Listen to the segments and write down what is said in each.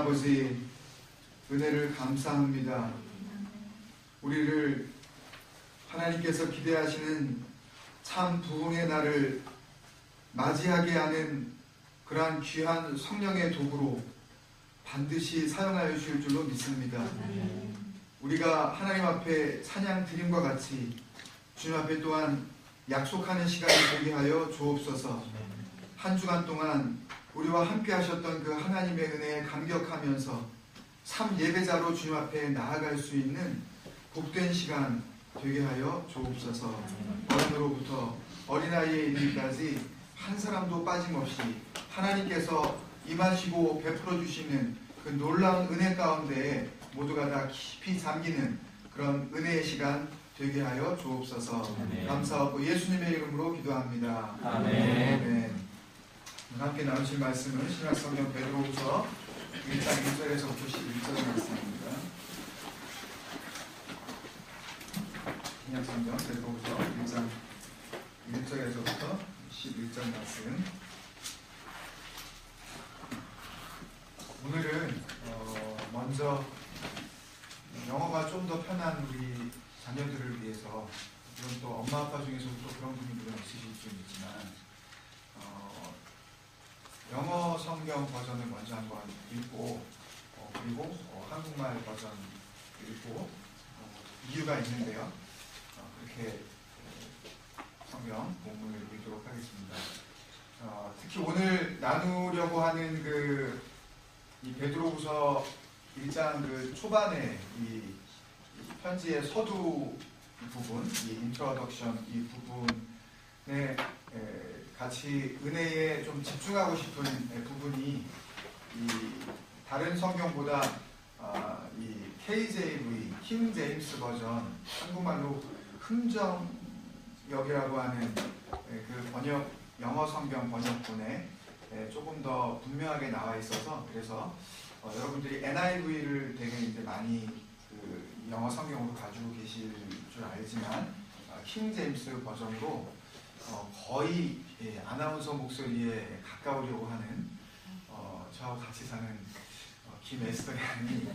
아버지, 은혜를 감사합니다. 우리를 하나님께서 기대하시는 참 부흥의 날을 맞이하게 하는 그러한 귀한 성령의 도구로 반드시 사용하여 주실 줄로 믿습니다. 우리가 하나님 앞에 찬양 드림과 같이 주님 앞에 또한 약속하는 시간이 되게 하여 주옵소서. 한 주간 동안 우리와 함께 하셨던 그 하나님의 은혜에 감격하면서 참 예배자로 주님 앞에 나아갈 수 있는 복된 시간 되게 하여 주옵소서. 어른으로부터 어린아이에 이르기까지 한 사람도 빠짐없이 하나님께서 임하시고 베풀어 주시는 그 놀라운 은혜 가운데에 모두가 다 깊이 잠기는 그런 은혜의 시간 되게 하여 주옵소서. 아멘. 감사하고 예수님의 이름으로 기도합니다. 아멘. 아멘. 함께 나누실 말씀은 신약성경 베드로후서 1장 1절에서부터 11절 말씀입니다. 신약성경 베드로후서 1장 1절에서부터 11절 말씀. 오늘은 먼저 영어가 좀 더 편한 우리 자녀들을 위해서, 물론 또 엄마 아빠 중에서도 또 그런 분이 물론 있으실 수 있지만 영어 성경 버전을 먼저 한번 읽고 그리고 한국말 버전 읽고 이유가 있는데요. 그렇게 성경 본문을 읽도록 하겠습니다. 특히 오늘 나누려고 하는 이 베드로후서 1장 그 초반에 이 편지의 서두 부분, 이 인트로덕션 이 부분에 같이 은혜에 좀 집중하고 싶은 부분이 이 다른 성경보다 이 KJV, 킹 제임스 버전, 한국말로 흥정역이라고 하는 그 번역, 영어 성경 번역본에 조금 더 분명하게 나와 있어서, 그래서 여러분들이 NIV를 되게 이제 많이 그 영어 성경으로 가지고 계실 줄 알지만 킹 제임스 버전으로 거의 아나운서 목소리에 가까우려고 하는 저하고 같이 사는 김에스터 양이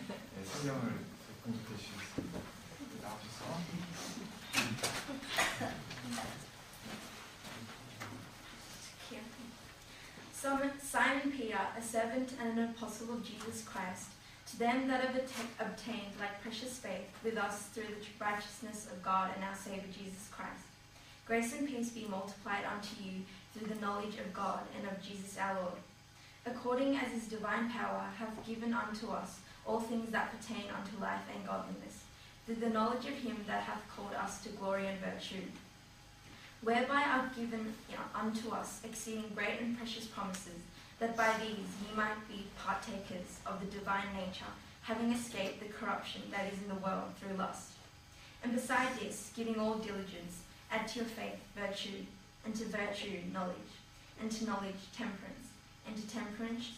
성경을 공급해 주셨습니다. 나오셔서 Simon Peter, a servant and an apostle of Jesus Christ, to them that have obtained like precious faith with us through the righteousness of God and our Saviour Jesus Christ. Grace and peace be multiplied unto you through the knowledge of God and of Jesus our Lord, according as his divine power hath given unto us all things that pertain unto life and godliness, through the knowledge of him that hath called us to glory and virtue, whereby are given unto us exceeding great and precious promises, that by these ye might be partakers of the divine nature, having escaped the corruption that is in the world through lust. And beside this, giving all diligence, add to your faith virtue, and to virtue knowledge, and to knowledge temperance, and to temperance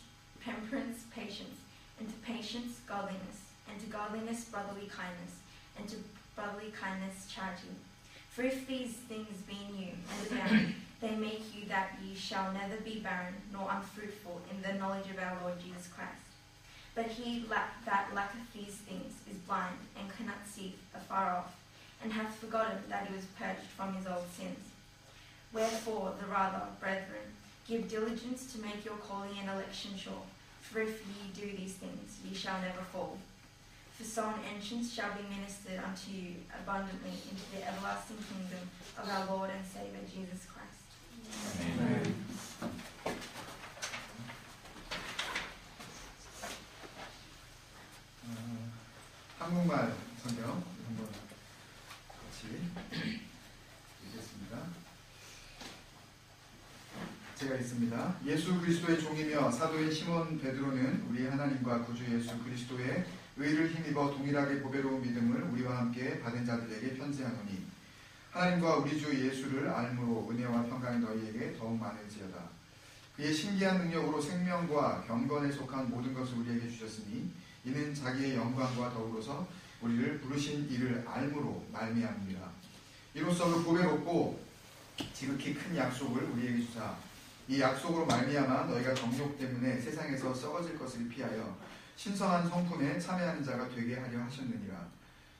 patience, and to patience godliness, and to godliness brotherly kindness, and to brotherly kindness charity. For if these things be in you and abound, they make you that ye shall neither be barren nor unfruitful in the knowledge of our Lord Jesus Christ. But he that lacketh these things is blind, and cannot see afar off, and hath forgotten that he was purged from his old sins. Wherefore the rather, brethren, give diligence to make your calling and election sure. For if ye do these things, ye shall never fall. For so an entrance shall be ministered unto you abundantly into the everlasting kingdom of our Lord and Saviour Jesus Christ. 아멘. 한국말 성경 한번 같이 읽겠습니다. 제가 읽습니다. 예수 그리스도의 종이며 사도인 시몬 베드로는 우리 하나님과 구주 예수 그리스도의 의를 힘입어 동일하게 보배로운 믿음을 우리와 함께 받은 자들에게 편지하노니, 하나님과 우리 주 예수를 알므로 은혜와 평강이 너희에게 더욱 많을지어다. 그의 신기한 능력으로 생명과 경건에 속한 모든 것을 우리에게 주셨으니 이는 자기의 영광과 더불어서 우리를 부르신 이를 알므로 말미암니라. 이로써 그 보배롭고 지극히 큰 약속을 우리에게 주사 이 약속으로 말미암아 너희가 정욕 때문에 세상에서 썩어질 것을 피하여 신성한 성품에 참여하는 자가 되게 하려 하셨느니라.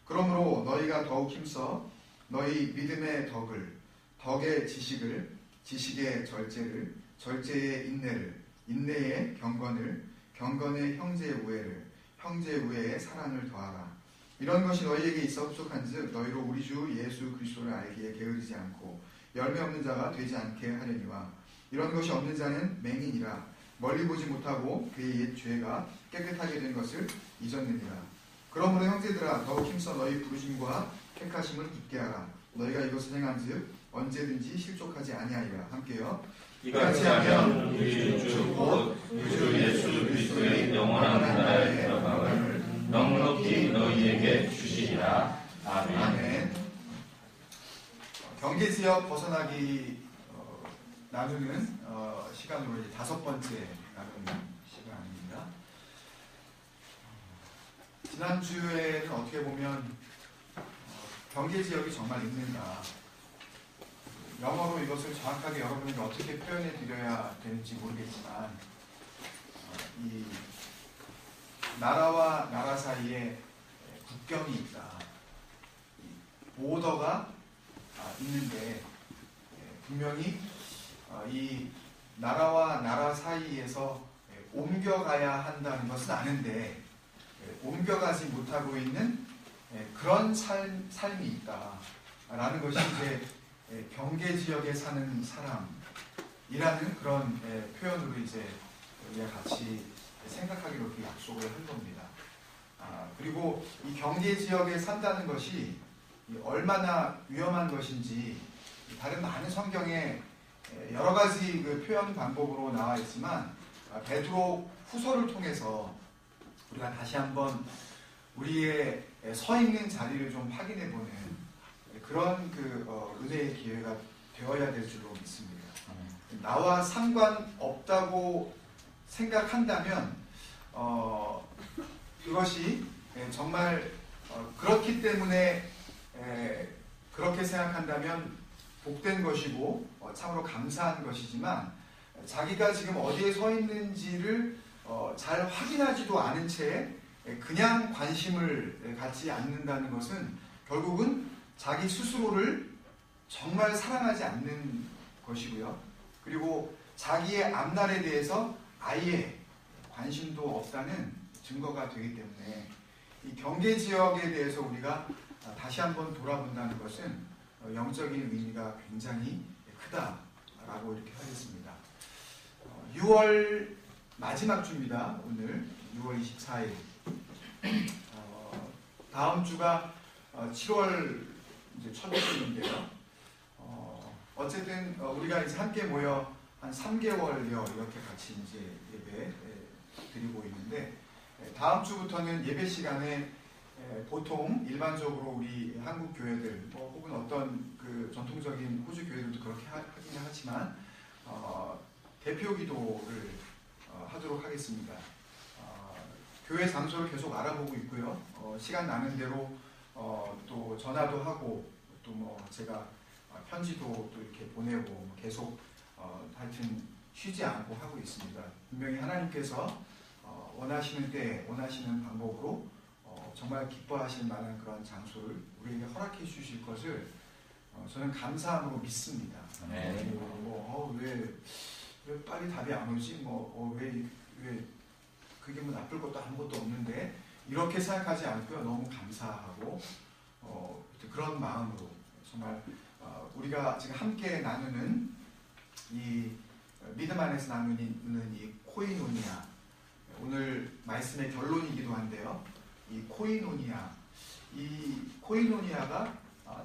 그러므로 너희가 더욱 힘써 너희 믿음의 덕을, 덕의 지식을, 지식의 절제를, 절제의 인내를, 인내의 경건을, 경건의 형제의 우애를, 형제의 우애의 사랑을 더하라. 이런 것이 너희에게 있어 흡족한즉 너희로 우리 주 예수 그리스도를 알기에 게으르지 않고 열매 없는 자가 되지 않게 하려니와 이런 것이 없는 자는 맹인이라 멀리 보지 못하고 그의 옛 죄가 깨끗하게 된 것을 잊었느니라. 그러므로 형제들아 더욱 힘써 너희 부르심과 택하심을 굳게 하라. 너희가 이것을 행한즉 언제든지 실족하지 아니하리라. 함께요. 이같이 하면 우리 주 곧 주 예수 그리스도의 영원한 나라에 들어감을 넉넉히 너희에게 주시리라. 아멘. 아멘. 경계지역 벗어나기 나누는 시간으로 이제 5번째 나누는 시간입니다. 지난주에는 어떻게 보면 경계지역이 정말 있는가, 영어로 이것을 정확하게 여러분에게 어떻게 표현해 드려야 되는지 모르겠지만 이 나라와 나라 사이에 국경이 있다, 보더가 있는데 분명히 이 나라와 나라 사이에서 옮겨가야 한다는 것은 아는데 옮겨가지 못하고 있는 그런 삶이 있다라는 것이 이제 경계지역에 사는 사람이라는 그런 표현으로 이제 우리가 같이 생각하기로 이렇게 약속을 한 겁니다. 그리고 이 경계지역에 산다는 것이 얼마나 위험한 것인지 다른 많은 성경에 여러 가지 그 표현 방법으로 나와 있지만 베드로 후서를 통해서 우리가 다시 한번 우리의 서 있는 자리를 좀 확인해 보는 그런 은혜의 기회가 되어야 될 줄로 믿습니다. 나와 상관없다고 생각한다면 이것이 정말 그렇기 때문에 그렇게 생각한다면 복된 것이고 참으로 감사한 것이지만 자기가 지금 어디에 서 있는지를 잘 확인하지도 않은 채 그냥 관심을 갖지 않는다는 것은 결국은 자기 스스로를 정말 사랑하지 않는 것이고요. 그리고 자기의 앞날에 대해서 아예 관심도 없다는 증거가 되기 때문에 이 경계지역에 대해서 우리가 다시 한번 돌아본다는 것은 영적인 의미가 굉장히 크다라고 이렇게 하겠습니다. 6월 마지막 주입니다. 오늘 6월 24일. 다음 주가 7월 이제 첫 주인데요. 어쨌든 우리가 이제 함께 모여 한 3개월여 이렇게 같이 이제 예배 드리고 있는데 다음 주부터는 예배 시간에 보통 일반적으로 우리 한국 교회들 혹은 어떤 그 전통적인 호주 교회들도 그렇게 하긴 하지만 대표 기도를 하도록 하겠습니다. 교회 장소를 계속 알아보고 있고요. 시간 나는 대로 또 전화도 하고 또 뭐 제가 편지도 또 이렇게 보내고 계속 하여튼 쉬지 않고 하고 있습니다. 분명히 하나님께서 원하시는 때 원하시는 방법으로 정말 기뻐하실 만한 그런 장소를 우리에게 허락해 주실 것을 저는 감사함으로 믿습니다. 네. 왜 빨리 답이 안 오지? 왜 그게 뭐 나쁠 것도 아무것도 없는데 이렇게 생각하지 않고요. 너무 감사하고 그런 마음으로 정말 우리가 지금 함께 나누는 이 믿음 안에서 나누는 이 코이노니아, 오늘 말씀의 결론이기도 한데요. 이 코이노니아가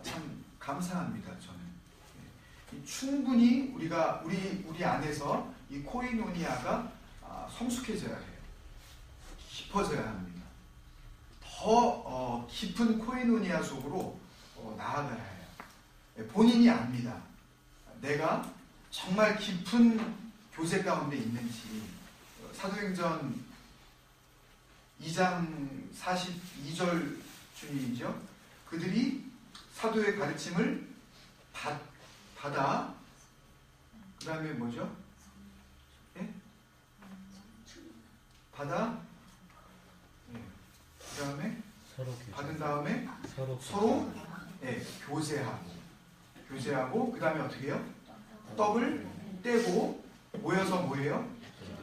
참 감사합니다. 저는 충분히 우리가 우리 안에서 이 코이노니아가 성숙해져야 해요. 깊어져야 합니다. 더 깊은 코이노니아 속으로 나아가야 해요. 본인이 압니다. 내가 정말 깊은 교제 가운데 있는지. 사도행전 2장 42절 주님이죠. 그들이 사도의 가르침을 받아 그 다음에 뭐죠? 예? 받아 받은 다음에 서로 교제하고 그 다음에 어떻게 해요? 떡을 떼고 모여서 뭐예요?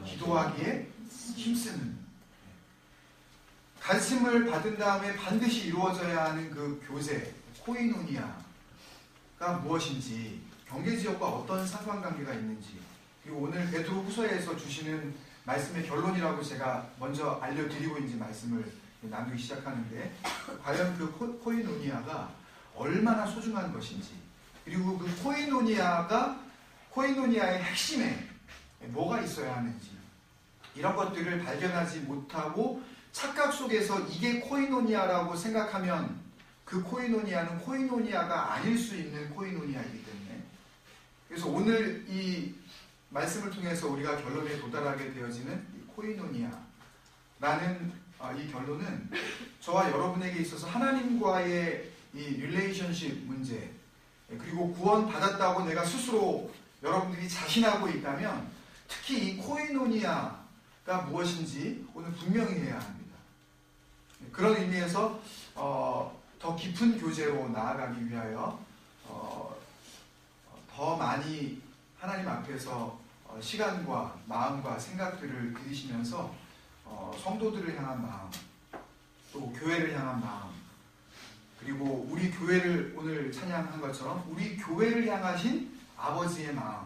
기도하기에 힘쓰는. 가르침을 받은 다음에 반드시 이루어져야 하는 그 교제, 코이노니아가 무엇인지, 경계지역과 어떤 상관관계가 있는지, 그리고 오늘 베드로 후서에서 주시는 말씀의 결론이라고 제가 먼저 알려드리고 이제 말씀을 나누기 시작하는데, 과연 그 코이노니아가 얼마나 소중한 것인지, 그리고 그 코이노니아의 핵심에 뭐가 있어야 하는지, 이런 것들을 발견하지 못하고 착각 속에서 이게 코이노니아라고 생각하면 그 코이노니아는 코이노니아가 아닐 수 있는 코이노니아이기 때문에, 그래서 오늘 이 말씀을 통해서 우리가 결론에 도달하게 되어지는 이 코이노니아라는 이 결론은 저와 여러분에게 있어서 하나님과의 이 릴레이션십 문제, 그리고 구원 받았다고 내가 스스로 여러분들이 자신하고 있다면 특히 이 코이노니아가 무엇인지 오늘 분명히 해야 합니다. 그런 의미에서 더 깊은 교제로 나아가기 위하여 더 많이 하나님 앞에서 시간과 마음과 생각들을 들이시면서 성도들을 향한 마음, 또 교회를 향한 마음, 그리고 우리 교회를 오늘 찬양한 것처럼 우리 교회를 향하신 아버지의 마음,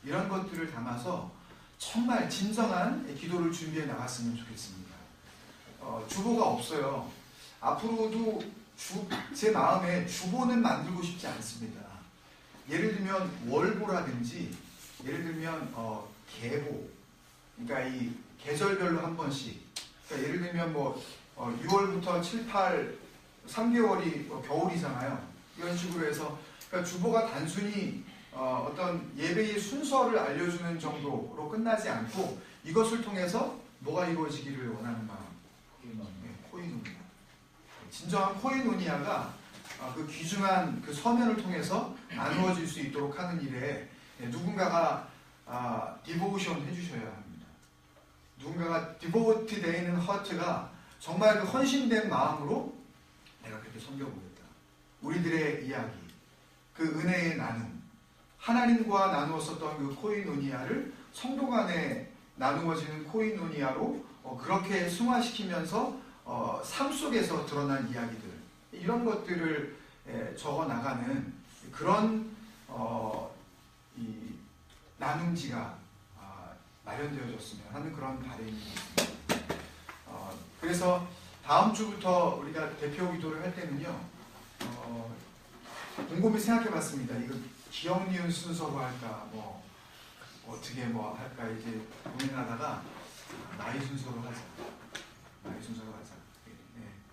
이런 것들을 담아서 정말 진정한 기도를 준비해 나갔으면 좋겠습니다. 주보가 없어요. 앞으로도 제 마음에 주보는 만들고 싶지 않습니다. 예를 들면 월보라든지, 예를 들면 계보, 그러니까 이 계절별로 한 번씩, 그러니까 예를 들면 6월부터 7, 8, 3개월이 겨울이잖아요. 이런 식으로 해서, 그러니까 주보가 단순히 어떤 예배의 순서를 알려주는 정도로 끝나지 않고 이것을 통해서 뭐가 이루어지기를 원하는 마음, 코이노니아. 진정한 코이노니아가 그 귀중한 그 서면을 통해서 나누어질 수 있도록 하는 일에 누군가가 디보션 해주셔야 합니다. 누군가가 디보트 되어 있는 허트가 정말 그 헌신된 마음으로 내가 그렇게 섬겨보겠다. 우리들의 이야기, 그 은혜의 나눔, 하나님과 나누었었던 그 코이노니아를 성도 간에 나누어지는 코이노니아로 그렇게 승화시키면서 삶 속에서 드러난 이야기들, 이런 것들을 적어 나가는 그런 이 나눔지가 마련되어졌으면 하는 그런 바람이 있습니다. 그래서 다음 주부터 우리가 대표 기도를 할 때는요, 곰곰이 생각해봤습니다. 이거 기억 니은 순서로 할까, 어떻게 할까 이제 고민하다가 나이 순서로 하자.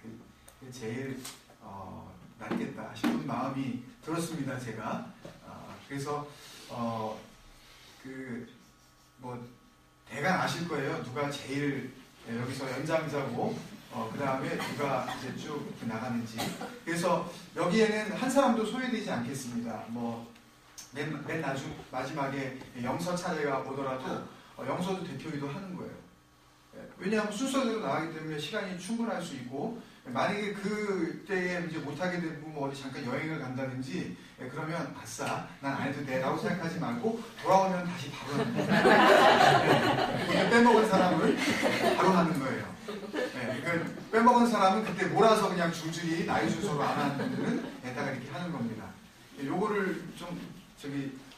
그게 제일 낫겠다 싶은 마음이 들었습니다. 제가 그래서 대강 아실 거예요. 누가 제일 여기서 연장자고 그 다음에 누가 이제 쭉 이렇게 나가는지. 그래서 여기에는 한 사람도 소외되지 않겠습니다. 맨 마지막에 영서 차례가 오더라도 영서도 대표기도 하는 거예요. 왜냐하면 순서대로 나가기 때문에 시간이 충분할 수 있고, 만약에 그때에 이제 못하게 되고 어디 잠깐 여행을 간다든지 그러면 아싸 난 안 해도 돼 라고 생각하지 말고 돌아오면 다시 바로 하는 거예요. 그때 빼먹은 사람은 바로 하는 거예요. 그러니까 빼먹은 사람은 그때 몰아서 그냥 줄줄이 나이 순서로 안 하는 분들은 에다가 이렇게 하는 겁니다. 요거를 좀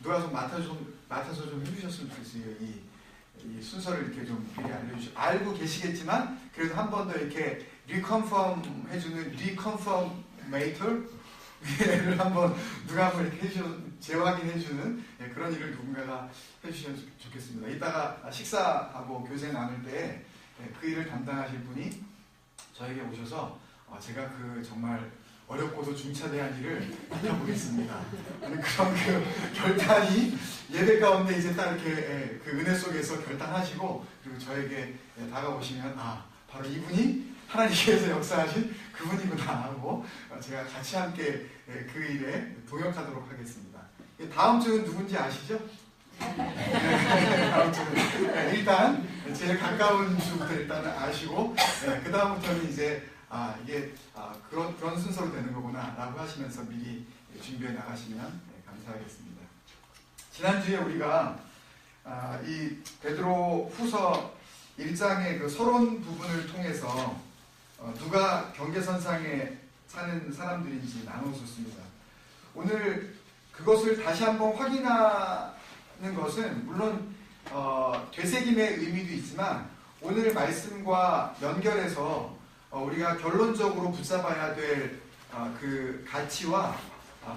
누가 좀 맡아서 좀 해주셨으면 좋겠어요. 이 순서를 이렇게 좀 미리 알고 계시겠지만 그래도 한 번 더 이렇게 리컨펌 해주는 리컨펌메이터를 한번 누가 한번 이렇게 재확인해주는 그런 일을 누군가가 해주시면 좋겠습니다. 이따가 식사하고 교제 나눌 때 그 일을 담당하실 분이 저에게 오셔서 제가 그 정말 어렵고도 중차대한 일을 맡아보겠습니다. 그런 그 결단이 예배 가운데 이제 딱 이렇게 그 은혜 속에서 결단하시고 그리고 저에게 다가오시면 바로 이분이 하나님께서 역사하신 그분이구나 하고 제가 같이 함께 그 일에 동역하도록 하겠습니다. 다음 주는 누군지 아시죠? 다음 주는 일단 제일 가까운 주부터 일단은 아시고 그 다음부터는 이제 이게 그런 순서로 되는 거구나라고 하시면서 미리 준비해 나가시면 감사하겠습니다. 지난주에 우리가 이 베드로 후서 1장의 그 서론 부분을 통해서 누가 경계선상에 사는 사람들인지 나누었습니다. 오늘 그것을 다시 한번 확인하는 것은 물론 되새김의 의미도 있지만 오늘 말씀과 연결해서 우리가 결론적으로 붙잡아야 될 그 가치와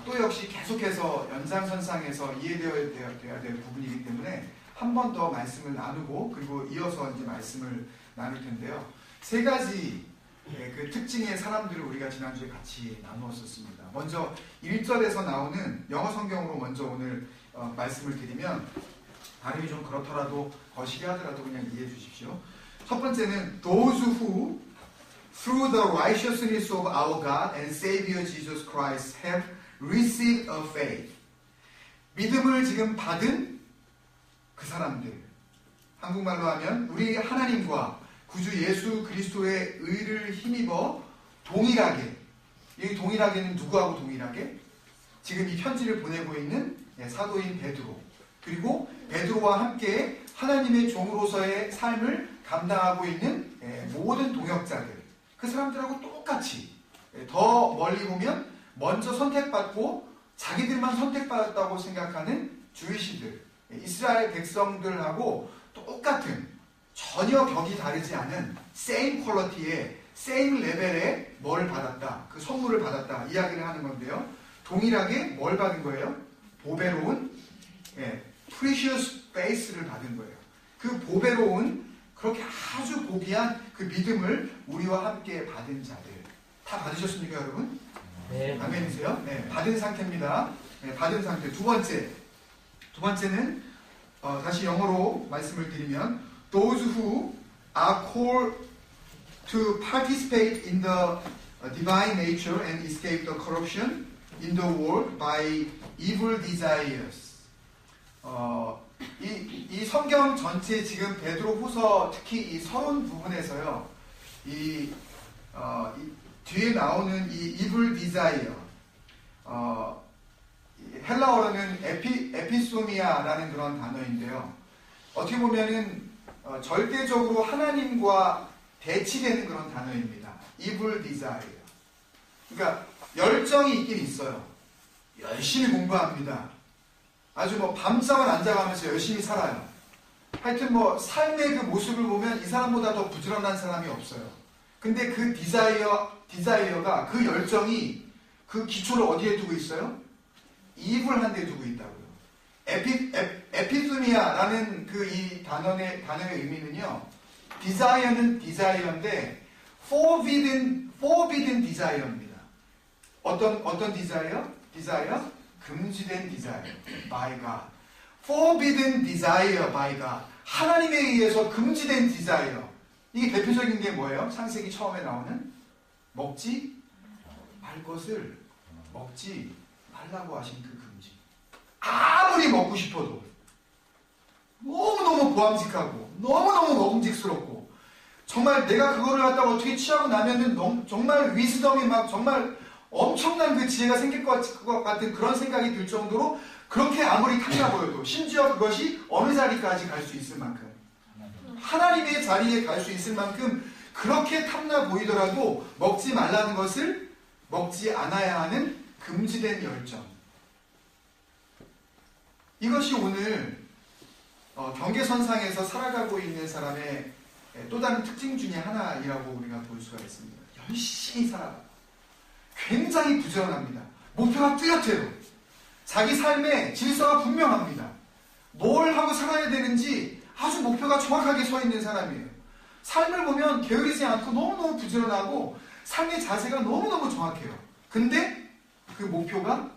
또 역시 계속해서 연장선상에서 이해되어야 될 부분이기 때문에 한 번 더 말씀을 나누고 그리고 이어서 이제 말씀을 나눌 텐데요. 세 가지 그 특징의 사람들을 우리가 지난주에 같이 나누었었습니다. 먼저 1절에서 나오는 영어 성경으로 먼저 오늘 말씀을 드리면 발음이 좀 그렇더라도 거시기 하더라도 그냥 이해해 주십시오. 첫 번째는 those who through the righteousness of our God and Savior Jesus Christ have received a faith. 믿음을 지금 받은 그 사람들. 한국말로 하면 우리 하나님과 구주 예수 그리스도의 의를 힘입어 동일하게, 이 동일하게는 누구하고 동일하게? 지금 이 편지를 보내고 있는 사도인 베드로, 그리고 베드로와 함께 하나님의 종으로서의 삶을 감당하고 있는 모든 동역자들, 그 사람들하고 똑같이, 더 멀리 보면 먼저 선택받고 자기들만 선택받았다고 생각하는 주이시들, 이스라엘 백성들하고 똑같은, 전혀 격이 다르지 않은 same quality의 same 레벨의 뭘 받았다, 그 선물을 받았다 이야기를 하는 건데요. 동일하게 뭘 받은 거예요? 보배로운 precious faith를 받은 거예요. 그 보배로운, 그렇게 아주 고귀한 그 믿음을 우리와 함께 받은 자들. 다 받으셨습니까, 여러분? 네. 아멘이세요? 네, 받은 상태입니다. 네, 받은 상태. 두 번째는 다시 영어로 말씀을 드리면 those who are called to participate in the divine nature and escape the corruption in the world by evil desires. 이 성경 전체 지금 베드로 후서 특히 이 서론 부분에서요, 이 뒤에 나오는 이 evil desire, 헬라어로는 에피소미아라는 그런 단어인데요. 어떻게 보면은 절대적으로 하나님과 대치되는 그런 단어입니다. evil desire. 그러니까 열정이 있긴 있어요. 열심히 공부합니다. 아주 밤잠을 안 자가면서 열심히 살아요. 하여튼 삶의 그 모습을 보면 이 사람보다 더 부지런한 사람이 없어요. 근데 그 디자이어가, 그 열정이 그 기초를 어디에 두고 있어요? 이불한 데 두고 있다고요. 에피스미아라는 그 이 단어의 의미는요, 디자이어는 디자이어인데 forbidden desire입니다. 어떤 디자이어? 금지된 디자이어 by God. forbidden desire by God. 하나님에 의해서 금지된 디자이어. 이게 대표적인 게 뭐예요? 창세기 처음에 나오는 먹지 말 것을 먹지 말라고 하신 그 금지. 아무리 먹고 싶어도 너무너무 보암직하고 너무너무 먹음직스럽고 정말 내가 그거를 갖다가 어떻게 취하고 나면은 정말 위스덤이 막 정말 엄청난 그 지혜가 생길 것 같은 그런 생각이 들 정도로 그렇게 아무리 탐나 보여도, 심지어 그것이 어느 자리까지 갈 수 있을 만큼, 하나님의 자리에 갈 수 있을 만큼 그렇게 탐나 보이더라도 먹지 말라는 것을 먹지 않아야 하는 금지된 열정. 이것이 오늘 경계선상에서 살아가고 있는 사람의 또 다른 특징 중에 하나이라고 우리가 볼 수가 있습니다. 열심히 살아가고 굉장히 부지런합니다. 목표가 뚜렷해요. 자기 삶의 질서가 분명합니다. 뭘 하고 살아야 되는지 아주 목표가 정확하게 서 있는 사람이에요. 삶을 보면 게으르지 않고 너무너무 부지런하고 삶의 자세가 너무너무 정확해요. 근데 그 목표가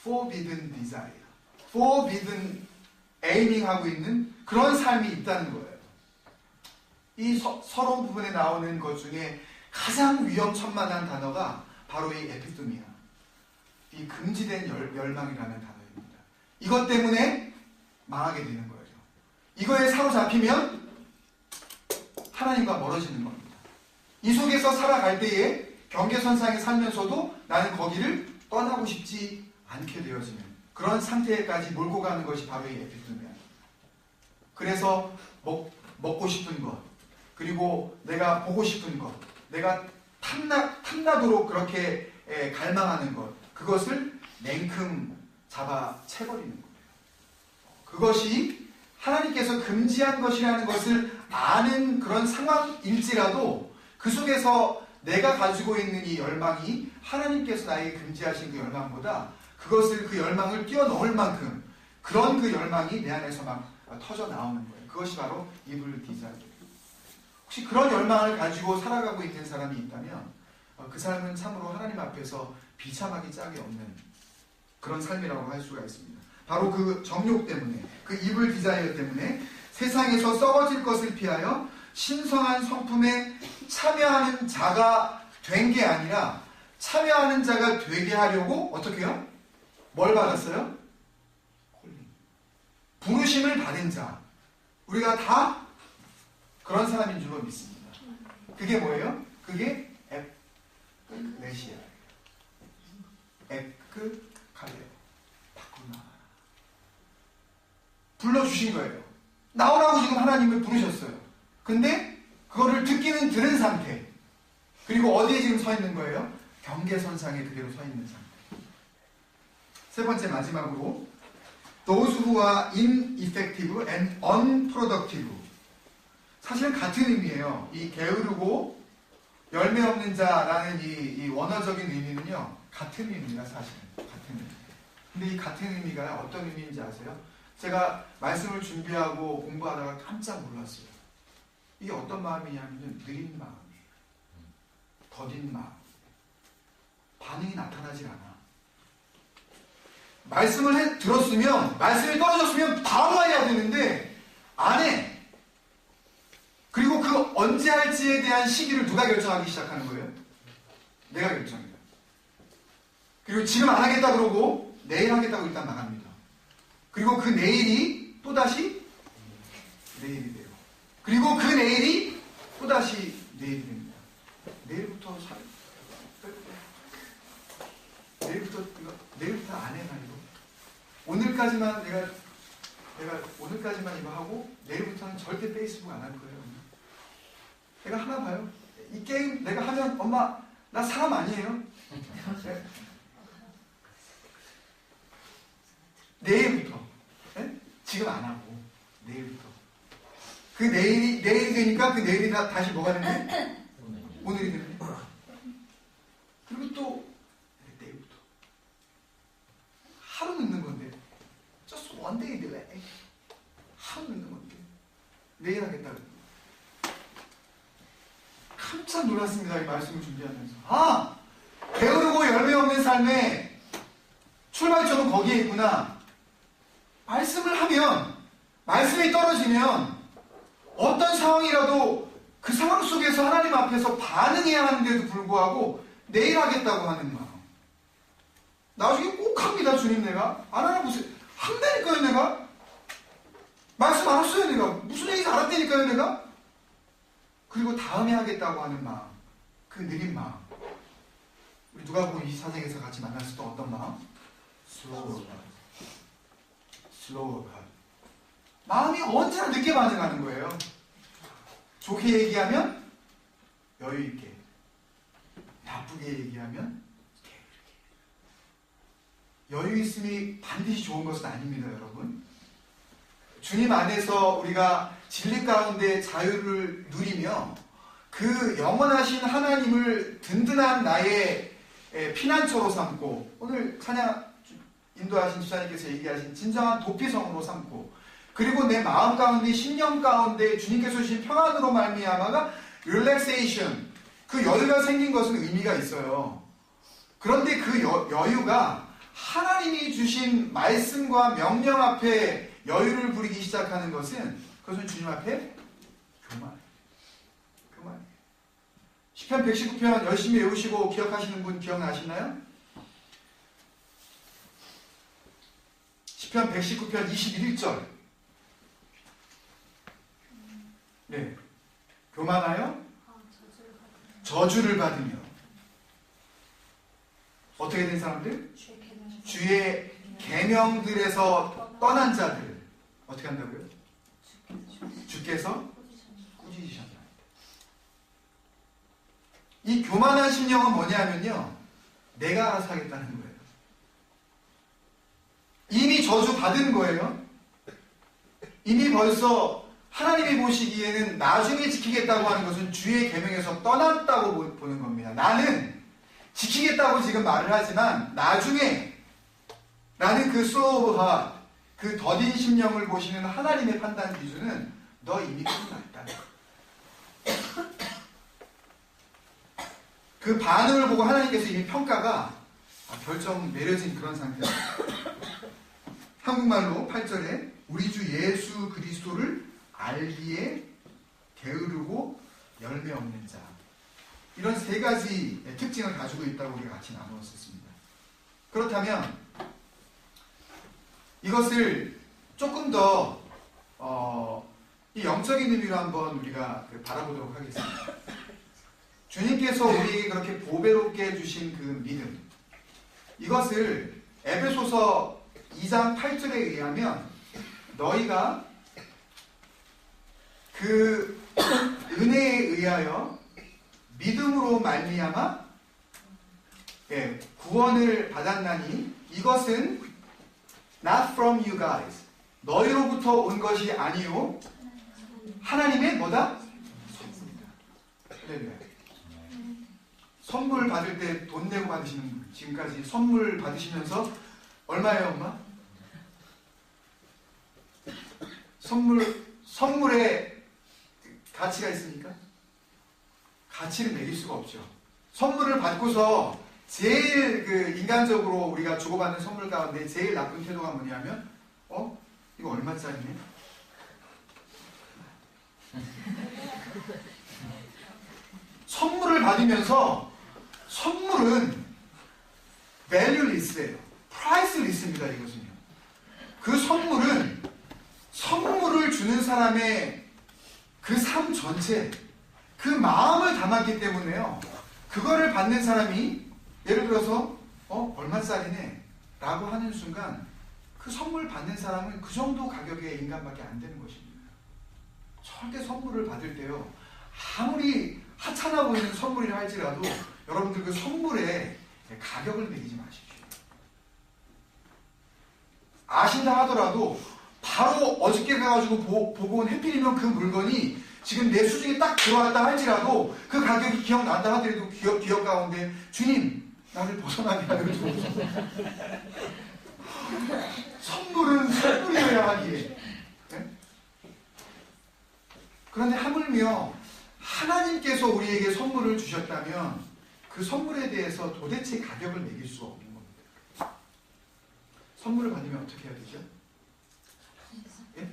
forbidden desire, forbidden aiming 하고 있는 그런 삶이 있다는 거예요. 이 서론 부분에 나오는 것 중에 가장 위험천만한 단어가 바로 이 에피토미아, 이 금지된 열망이라는 단어입니다. 이것 때문에 망하게 되는 거예요. 이거에 사로잡히면 하나님과 멀어지는 겁니다. 이 속에서 살아갈 때에 경계선상에 살면서도 나는 거기를 떠나고 싶지 않게 되어지는 그런 상태까지 몰고 가는 것이 바로 이 에피토미야. 그래서 먹고 싶은 것, 그리고 내가 보고 싶은 것, 내가 탐나도록 그렇게 갈망하는 것, 그것을 냉큼 잡아채버리는 거예요. 그것이 하나님께서 금지한 것이라는 것을 아는 그런 상황일지라도 그 속에서 내가 가지고 있는 이 열망이 하나님께서 나에게 금지하신 그 열망보다 그 열망을 뛰어넘을 만큼 그런 그 열망이 내 안에서 막 터져 나오는 거예요. 그것이 바로 이블 디자이어. 혹시 그런 열망을 가지고 살아가고 있는 사람이 있다면 그 삶은 참으로 하나님 앞에서 비참하기 짝이 없는 그런 삶이라고 할 수가 있습니다. 바로 그 정욕 때문에, 그 이블 디자이어 때문에 세상에서 썩어질 것을 피하여 신성한 성품에 참여하는 자가 된 게 아니라 참여하는 자가 되게 하려고 어떻게 해요? 뭘 받았어요? 부르심을 받은 자. 우리가 다 그런 사람인 줄로 믿습니다. 그게 뭐예요? 그게 에크레시아. 에크칼레. 바꾸나. 불러주신 거예요. 나오라고 지금 하나님을 부르셨어요. 근데 그거를 들은 상태. 그리고 어디에 지금 서 있는 거예요? 경계선상에 그대로 서 있는 상태. 세 번째 마지막으로 Those who are ineffective and unproductive. 사실은 같은 의미예요. 이 게으르고 열매 없는 자라는 이 원어적인 의미는요. 같은 의미입니다. 사실은. 같은 의미. 근데 이 같은 의미가 어떤 의미인지 아세요? 제가 말씀을 준비하고 공부하다가 깜짝 놀랐어요. 이게 어떤 마음이냐면 느린 마음이에요. 더딘 마음. 반응이 나타나질 않아. 말씀을 들었으면, 말씀이 떨어졌으면 바로 해야 되는데 안 해. 그리고 그 언제 할지에 대한 시기를 누가 결정하기 시작하는 거예요? 내가 결정해요. 그리고 지금 안 하겠다 그러고 내일 하겠다고 일단 나갑니다. 그리고 그 내일이 또다시 내일이 돼요. 그리고 그 내일이 또다시 내일이 됩니다. 내일부터 안 해, 나 이거. 오늘까지만 내가 오늘까지만 이거 하고 내일부터는 절대 페이스북 안 할 거예요. 내가 하나 봐요. 이 게임 내가 하면 엄마 나 사람 아니에요. 네? 내일부터. 네? 지금 안 하고 내일부터. 그 내일이 되니까 그 내일이 다시 뭐가 되는데? 오늘이 되는데. 그리고 또 내일부터. 하루 늦는 건데. just one day delay. 하루 늦는 건데. 내일 하겠다고. 깜짝 놀랐습니다. 이 말씀을 준비하면서. 게으르고 열매 없는 삶의 출발점은 거기에 있구나. 말씀을 하면, 말씀이 떨어지면 어떤 상황이라도 그 상황 속에서 하나님 앞에서 반응해야 하는데도 불구하고 내일 하겠다고 하는 마음. 나중에 꼭 합니다. 주님 내가. 안 하나 보세요. 한다니까요 내가. 말씀 알았어요 내가. 무슨 얘기인지 알았다니까요 내가. 그리고 다음에 하겠다고 하는 마음. 그 느린 마음. 우리 누가복음 24장에서 같이 만났을 때 어떤 마음? 슬로우 갓. 마음이 언제나 늦게 반응하는 거예요. 좋게 얘기하면 여유 있게, 나쁘게 얘기하면 게으르게. 여유 있음이 반드시 좋은 것은 아닙니다, 여러분. 주님 안에서 우리가 진리 가운데 자유를 누리며 그 영원하신 하나님을 든든한 나의 피난처로 삼고, 오늘 찬양 인도하신 집사님께서 얘기하신 진정한 도피성으로 삼고, 그리고 내 마음 가운데 심령 가운데 주님께서 주신 평안으로 말미암아가 릴렉세이션, 그 여유가 생긴 것은 의미가 있어요. 그런데 그 여유가 하나님이 주신 말씀과 명령 앞에 여유를 부리기 시작하는 것은, 그것은 주님 앞에 교만. 시편 119편 열심히 외우시고 기억하시는 분 기억나시나요? 시편 119편 21절. 네. 교만하여 저주를 받으며 어떻게 된 사람들? 주의 계명들에서 떠난 자들 어떻게 한다고요? 주께서 꾸짖으셨다. 이 교만한 심령은 뭐냐면요, 내가 알아서 하겠다는 거예요. 이미 저주 받은 거예요. 이미 벌써 하나님이 보시기에는 나중에 지키겠다고 하는 것은 주의 계명에서 떠났다고 보는 겁니다. 나는 지키겠다고 지금 말을 하지만 나중에 나는 그 slow of heart, 그 더딘 심령을 보시는 하나님의 판단 기준은 너 이미 끝났다. 그 반응을 보고 하나님께서 이미 평가가 결정 내려진 그런 상태입니다. 한국말로 8절에 우리 주 예수 그리스도를 알기에 게으르고 열매 없는 자, 이런 세 가지 특징을 가지고 있다고 우리가 같이 나누었습니다. 그렇다면 이것을 조금 더 이 영적인 의미로 한번 우리가 바라보도록 하겠습니다. 주님께서 우리에게 그렇게 보배롭게 해주신 그 믿음, 이것을 에베소서 2장 8절에 의하면 너희가 그 은혜에 의하여 믿음으로 말미암아 구원을 받았나니 이것은 not from you guys, 너희로부터 온 것이 아니요 하나님의 뭐다? 선물이다. 네. 선물 받을 때 돈 내고 받으시는 분, 지금까지 선물 받으시면서 얼마예요, 엄마? 선물에 가치가 있습니까? 가치를 매길 수가 없죠. 선물을 받고서 제일 인간적으로 우리가 주고받는 선물 가운데 제일 나쁜 태도가 뭐냐면 이거 얼마짜리네? 선물을 받으면서 선물은 valueless예요. priceless입니다. 이것은요. 그 선물은 선물을 주는 사람의 그 삶 전체, 그 마음을 담았기 때문에요. 그거를 받는 사람이 예를 들어서 얼마짜리네 라고 하는 순간 그 선물 받는 사람은 그 정도 가격의 인간밖에 안 되는 것입니다. 절대 선물을 받을 때요, 아무리 하찮아 보이는 선물이라 할지라도 여러분들 그 선물에 가격을 매기지 마십시오. 아신다 하더라도 바로 어저께 가가지고 보고 온 해필이면 그 물건이 지금 내 수중에 딱 들어왔다 할지라도 그 가격이 기억난다 하더라도 기억 가운데 주님 나를 벗어나게 하는 선물은 선물이어야 하기에. 네? 그런데 하물며 하나님께서 우리에게 선물을 주셨다면 그 선물에 대해서 도대체 가격을 매길 수가 없는 겁니다. 선물을 받으면 어떻게 해야 되죠? 예?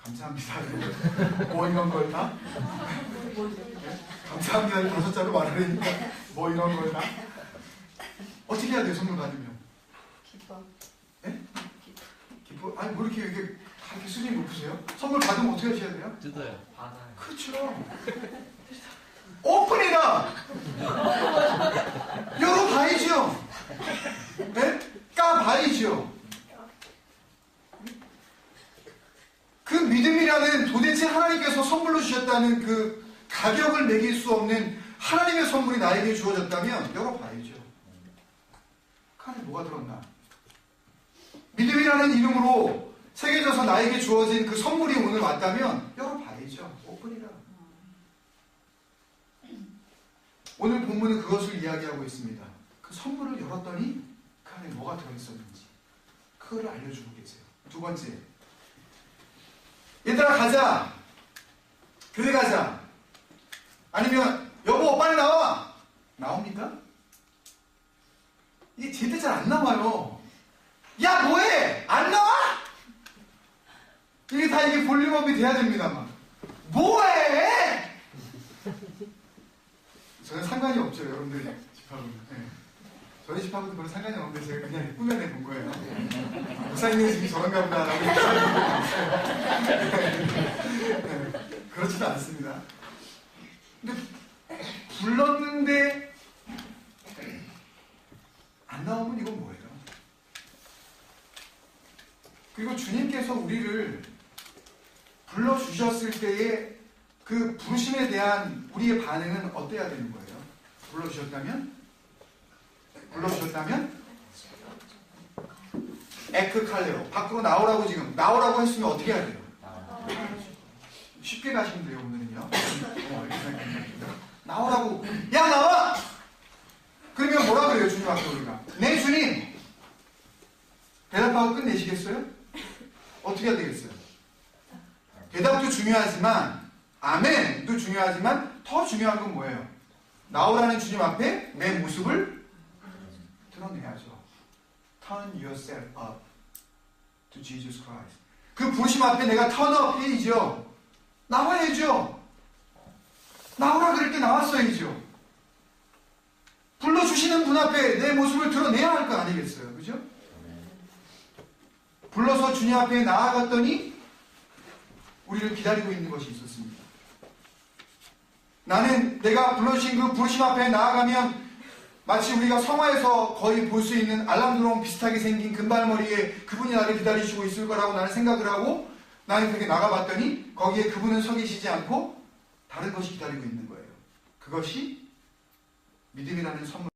감사합니다. 뭐 이런 걸 다? 예? 감사합니다. 5자로 말하려니까 뭐 이런 걸 다? 어떻게 해야 돼요? 선물 받으면? 기뻐. 예? 기뻐? 아니 뭐 이렇게 수준이 높으세요? 선물 받으면 어떻게 하셔야 돼요? 뜯어요. 받아요. 그렇죠. 오픈이라 열어봐야죠. 네? 까봐야죠. 그 믿음이라는 도대체 하나님께서 선물로 주셨다는 그 가격을 매길 수 없는 하나님의 선물이 나에게 주어졌다면 열어봐야죠. 그 안에 뭐가 들었나? 믿음이라는 이름으로 새겨져서 나에게 주어진 그 선물이 오늘 왔다면 열어봐야죠. 오픈이라. 오늘 본문은 그것을 이야기하고 있습니다. 그 선물을 열었더니 그 안에 뭐가 들어있었는지 그거를 알려주고 계세요. 두 번째, 얘들아 가자, 교회 가자, 아니면 여보 빨리 나와. 나옵니까? 이게 제때 잘 안 나와요. 야 뭐해? 안 나와? 이게 다 이게 볼륨업이 돼야 됩니다만 뭐해? 저는 상관이 없죠. 여러분들 집하고는. 네. 저희 집하고도 별로 상관이 없는데 제가 그냥 꾸며내 본 거예요. 목사님의 집이 저런가 보다라고 네. 그렇지도 않습니다. 불러주셨을 때의 그 부르심에 대한 우리의 반응은 어때야 되는 거예요? 불러주셨다면 에크칼레오, 밖으로 나오라고 지금 나오라고 했으면 어떻게 해야 돼요? 쉽게 가시면 돼요. 오늘은요. 이렇게 생각합니다. 나오라고, 야 나와! 그러면 뭐라 그래요? 주님 앞에 우리가 네 주님, 대답하고 끝내시겠어요? 어떻게 해야 되겠어요? 대답도 중요하지만 아멘도 중요하지만 더 중요한 건 뭐예요? 나오라는 주님 앞에 내 모습을 드러내야죠. Turn yourself up to Jesus Christ. 그 부르심 앞에 내가 turn up 해야죠. 나와야죠. 나오라 그럴 때 나왔어야죠. 불러주시는 분 앞에 내 모습을 드러내야 할 거 아니겠어요? 그죠? 불러서 주님 앞에 나아갔더니 우리를 기다리고 있는 것이 있었습니다. 나는 내가 불러주신 그 부르심 앞에 나아가면 마치 우리가 성화에서 거의 볼 수 있는 알람드롱 비슷하게 생긴 금발머리에 그분이 나를 기다리시고 있을 거라고 나는 생각을 하고 나는 그렇게 나가봤더니 거기에 그분은 서 계시지 않고 다른 것이 기다리고 있는 거예요. 그것이 믿음이라는 선물.